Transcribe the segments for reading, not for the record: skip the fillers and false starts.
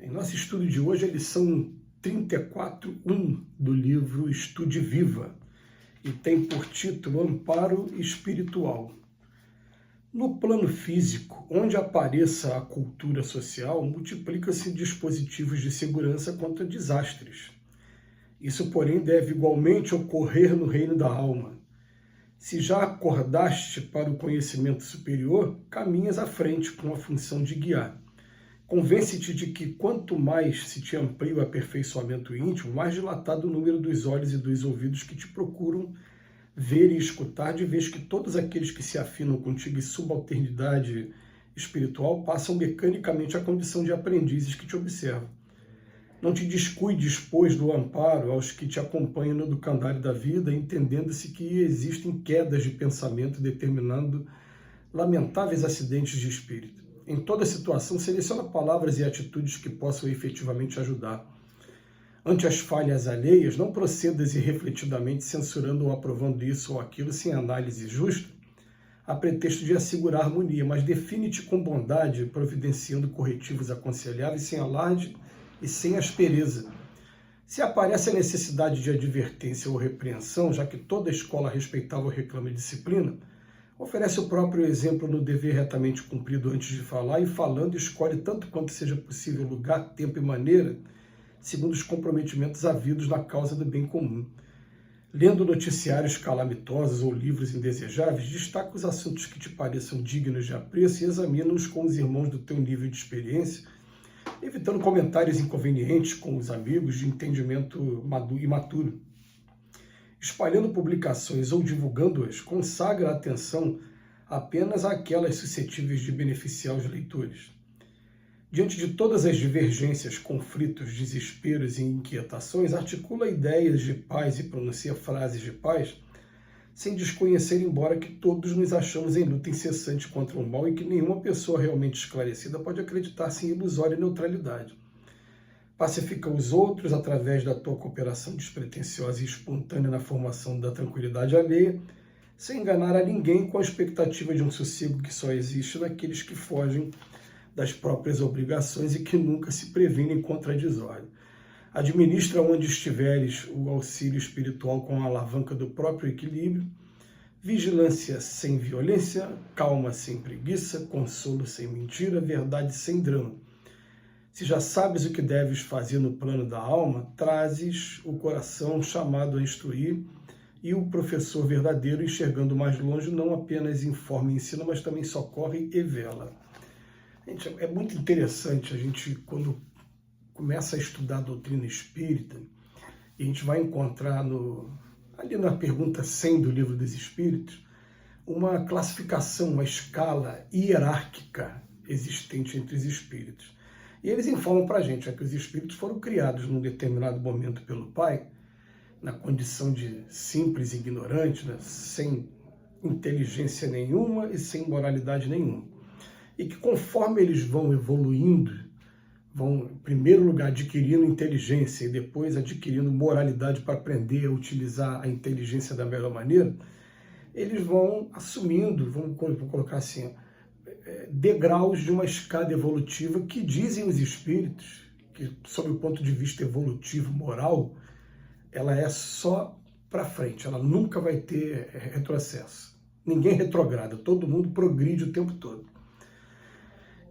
Em nosso estudo de hoje, a lição 34.1 do livro Estude Viva, e tem por título Amparo Espiritual. No plano físico, onde apareça a cultura social, multiplica-se dispositivos de segurança contra desastres. Isso, porém, deve igualmente ocorrer no reino da alma. Se já acordaste para o conhecimento superior, caminhas à frente com a função de guiar. Convence-te de que quanto mais se te amplia o aperfeiçoamento íntimo, mais dilatado o número dos olhos e dos ouvidos que te procuram ver e escutar, de vez que todos aqueles que se afinam contigo em subalternidade espiritual passam mecanicamente a condição de aprendizes que te observam. Não te descuides, pois, do amparo aos que te acompanham no educandário da vida, entendendo-se que existem quedas de pensamento determinando lamentáveis acidentes de espírito. Em toda situação, seleciona palavras e atitudes que possam efetivamente ajudar. Ante as falhas alheias, não procedas irrefletidamente censurando ou aprovando isso ou aquilo sem análise justa, a pretexto de assegurar harmonia, mas define-te com bondade, providenciando corretivos aconselháveis sem alarde e sem aspereza. Se aparece a necessidade de advertência ou repreensão, já que toda escola respeitável reclama disciplina, oferece o próprio exemplo no dever retamente cumprido antes de falar, e falando escolhe tanto quanto seja possível lugar, tempo e maneira, segundo os comprometimentos havidos na causa do bem comum. Lendo noticiários calamitosos ou livros indesejáveis, destaca os assuntos que te pareçam dignos de apreço e examina-os com os irmãos do teu nível de experiência, evitando comentários inconvenientes com os amigos de entendimento imaturo. Espalhando publicações ou divulgando-as, consagra a atenção apenas àquelas suscetíveis de beneficiar os leitores. Diante de todas as divergências, conflitos, desesperos e inquietações, articula ideias de paz e pronuncia frases de paz, sem desconhecer, embora que todos nos achamos em luta incessante contra o mal e que nenhuma pessoa realmente esclarecida pode acreditar-se em ilusória neutralidade. Pacifica os outros através da tua cooperação despretensiosa e espontânea na formação da tranquilidade alheia, sem enganar a ninguém com a expectativa de um sossego que só existe naqueles que fogem das próprias obrigações e que nunca se previnem contra a desordem. Administra onde estiveres o auxílio espiritual com a alavanca do próprio equilíbrio, vigilância sem violência, calma sem preguiça, consolo sem mentira, verdade sem drama. Se já sabes o que deves fazer no plano da alma, trazes o coração chamado a instruir e o professor verdadeiro, enxergando mais longe, não apenas informa e ensina, mas também socorre e vela. Gente, é muito interessante a gente, quando começa a estudar a doutrina espírita, e a gente vai encontrar ali na pergunta 100 do Livro dos Espíritos, uma classificação, uma escala hierárquica existente entre os espíritos. E eles informam para a gente que os espíritos foram criados num determinado momento pelo Pai, na condição de simples e ignorantes, né, sem inteligência nenhuma e sem moralidade nenhuma. E que conforme eles vão evoluindo, vão, em primeiro lugar, adquirindo inteligência e depois adquirindo moralidade para aprender a utilizar a inteligência da melhor maneira, eles vão assumindo, vamos colocar assim, degraus de uma escada evolutiva que dizem os espíritos que, sob o ponto de vista evolutivo, moral, ela é só para frente, ela nunca vai ter retrocesso. Ninguém retrograda, todo mundo progride o tempo todo.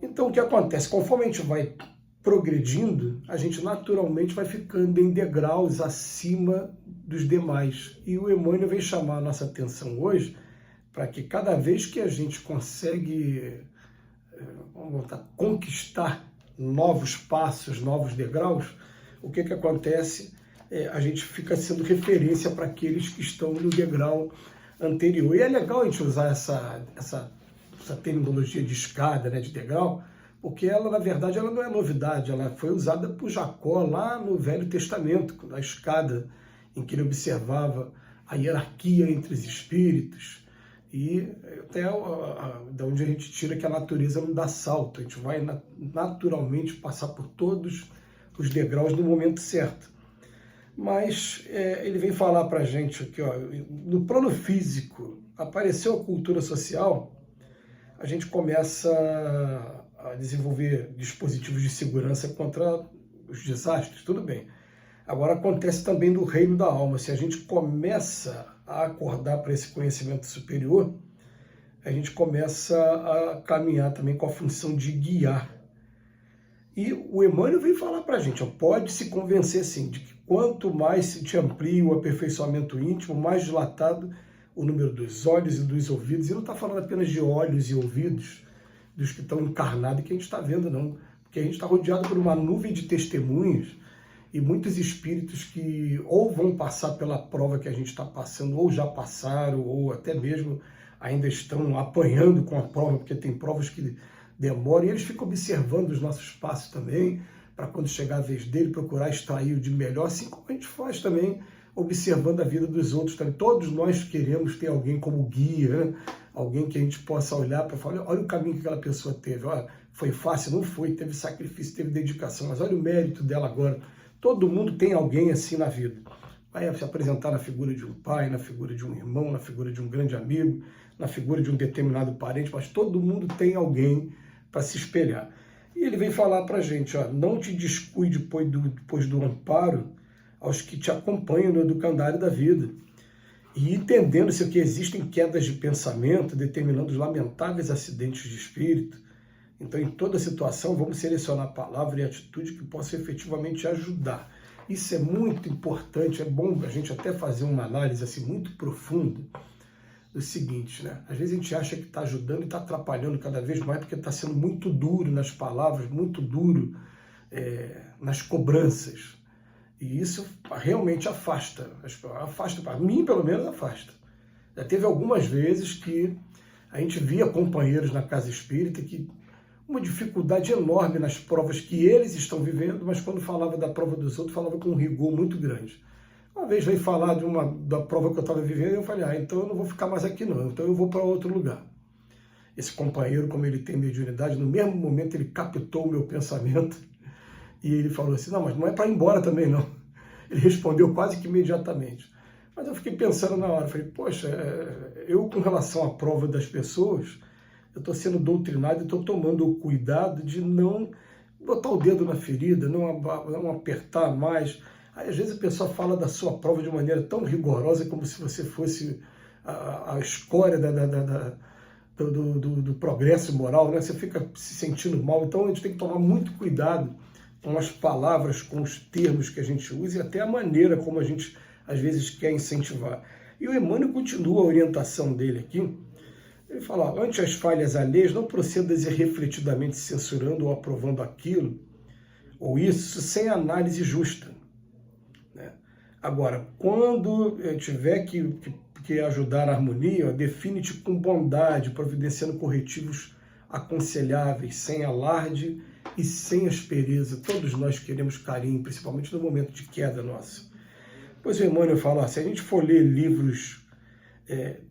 Então, o que acontece? Conforme a gente vai progredindo, a gente naturalmente vai ficando em degraus acima dos demais. E o Emmanuel vem chamar a nossa atenção hoje para que cada vez que a gente consegue conquistar novos passos, novos degraus, o que acontece? A gente fica sendo referência para aqueles que estão no degrau anterior. E é legal a gente usar essa terminologia de escada, né, de degrau, porque ela, na verdade, ela não é novidade, ela foi usada por Jacó lá no Velho Testamento, na escada em que ele observava a hierarquia entre os espíritos, e até da onde a gente tira que a natureza não dá salto, a gente vai naturalmente passar por todos os degraus no momento certo. Mas ele vem falar para a gente aqui, ó, no plano físico, apareceu a cultura social, a gente começa a desenvolver dispositivos de segurança contra os desastres, tudo bem. Agora acontece também no reino da alma. Se a gente começa a acordar para esse conhecimento superior, a gente começa a caminhar também com a função de guiar. E o Emmanuel vem falar para a gente, pode se convencer sim, de que quanto mais se te amplia o aperfeiçoamento íntimo, mais dilatado o número dos olhos e dos ouvidos. E não está falando apenas de olhos e ouvidos dos que estão encarnados e que a gente está vendo, não. Porque a gente está rodeado por uma nuvem de testemunhos e muitos espíritos que ou vão passar pela prova que a gente está passando, ou já passaram, ou até mesmo ainda estão apanhando com a prova, porque tem provas que demoram, e eles ficam observando os nossos passos também, para quando chegar a vez dele, procurar extrair o de melhor, assim como a gente faz também, observando a vida dos outros também. Todos nós queremos ter alguém como guia, né? Alguém que a gente possa olhar para falar, olha o caminho que aquela pessoa teve, olha, foi fácil? Não foi, teve sacrifício, teve dedicação, mas olha o mérito dela agora. Todo mundo tem alguém assim na vida. Vai se apresentar na figura de um pai, na figura de um irmão, na figura de um grande amigo, na figura de um determinado parente, mas todo mundo tem alguém para se espelhar. E ele vem falar para a gente, não te descuide depois do amparo aos que te acompanham no educandário da vida. E entendendo-se que existem quedas de pensamento, determinando os lamentáveis acidentes de espírito. Então, em toda situação, vamos selecionar a palavra e a atitude que possa efetivamente ajudar. Isso é muito importante, é bom a gente até fazer uma análise assim, muito profunda do seguinte, né? Às vezes a gente acha que está ajudando e está atrapalhando cada vez mais porque está sendo muito duro nas palavras, muito duro nas cobranças. E isso realmente afasta, para mim pelo menos afasta. Já teve algumas vezes que a gente via companheiros na casa espírita que uma dificuldade enorme nas provas que eles estão vivendo, mas quando falava da prova dos outros, falava com um rigor muito grande. Uma vez veio falar da prova que eu estava vivendo, e eu falei, então eu não vou ficar mais aqui não, então eu vou para outro lugar. Esse companheiro, como ele tem mediunidade, no mesmo momento ele captou o meu pensamento e ele falou assim, não, mas não é para ir embora também não. Ele respondeu quase que imediatamente. Mas eu fiquei pensando na hora, falei, poxa, eu com relação à prova das pessoas, eu estou sendo doutrinado e estou tomando o cuidado de não botar o dedo na ferida, não apertar mais. Aí, às vezes a pessoa fala da sua prova de maneira tão rigorosa como se você fosse a escória do progresso moral, né? Você fica se sentindo mal. Então a gente tem que tomar muito cuidado com as palavras, com os termos que a gente usa e até a maneira como a gente às vezes quer incentivar. E o Emmanuel continua a orientação dele aqui. Ele fala, ante as falhas alheias, não procedas irrefletidamente censurando ou aprovando aquilo ou isso sem análise justa. Né? Agora, quando tiver que ajudar a harmonia, define-te com bondade, providenciando corretivos aconselháveis, sem alarde e sem aspereza. Todos nós queremos carinho, principalmente no momento de queda nossa. Pois o Emmanuel fala, se a gente for ler livros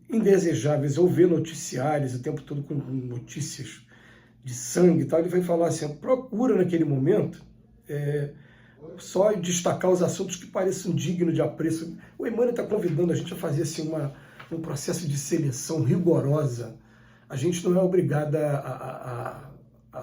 indesejáveis ou ver noticiários o tempo todo com notícias de sangue e tal, ele vai falar assim, procura naquele momento só destacar os assuntos que pareçam dignos de apreço. O Emmanuel está convidando a gente a fazer assim, um processo de seleção rigorosa. A gente não é obrigado a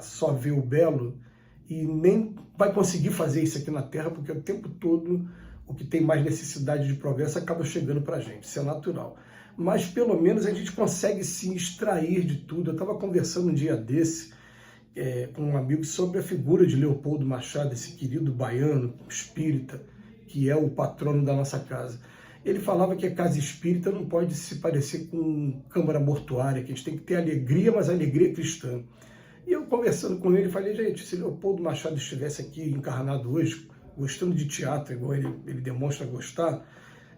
só ver o belo e nem vai conseguir fazer isso aqui na Terra, porque o tempo todo o que tem mais necessidade de progresso acaba chegando para a gente, isso é natural. Mas pelo menos a gente consegue se extrair de tudo. Eu estava conversando um dia desse com um amigo sobre a figura de Leopoldo Machado, esse querido baiano, espírita, que é o patrono da nossa casa. Ele falava que a casa espírita não pode se parecer com câmara mortuária, que a gente tem que ter alegria, mas alegria cristã. E eu conversando com ele, falei, gente, se Leopoldo Machado estivesse aqui encarnado hoje, gostando de teatro, igual ele demonstra gostar,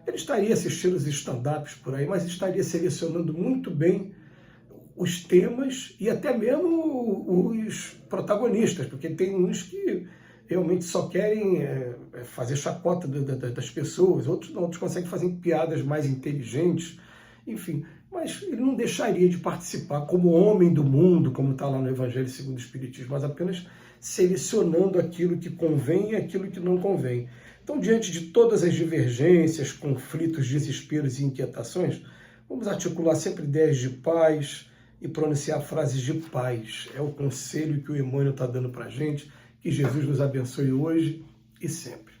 ele estaria assistindo os stand-ups por aí, mas estaria selecionando muito bem os temas e até mesmo os protagonistas, porque tem uns que realmente só querem fazer chacota das pessoas, outros não, outros conseguem fazer piadas mais inteligentes, enfim, mas ele não deixaria de participar como homem do mundo, como está lá no Evangelho segundo o Espiritismo, mas apenas selecionando aquilo que convém e aquilo que não convém. Então, diante de todas as divergências, conflitos, desesperos e inquietações, vamos articular sempre ideias de paz, e pronunciar frases de paz. É o conselho que o Emmanuel está dando para a gente. Que Jesus nos abençoe hoje e sempre.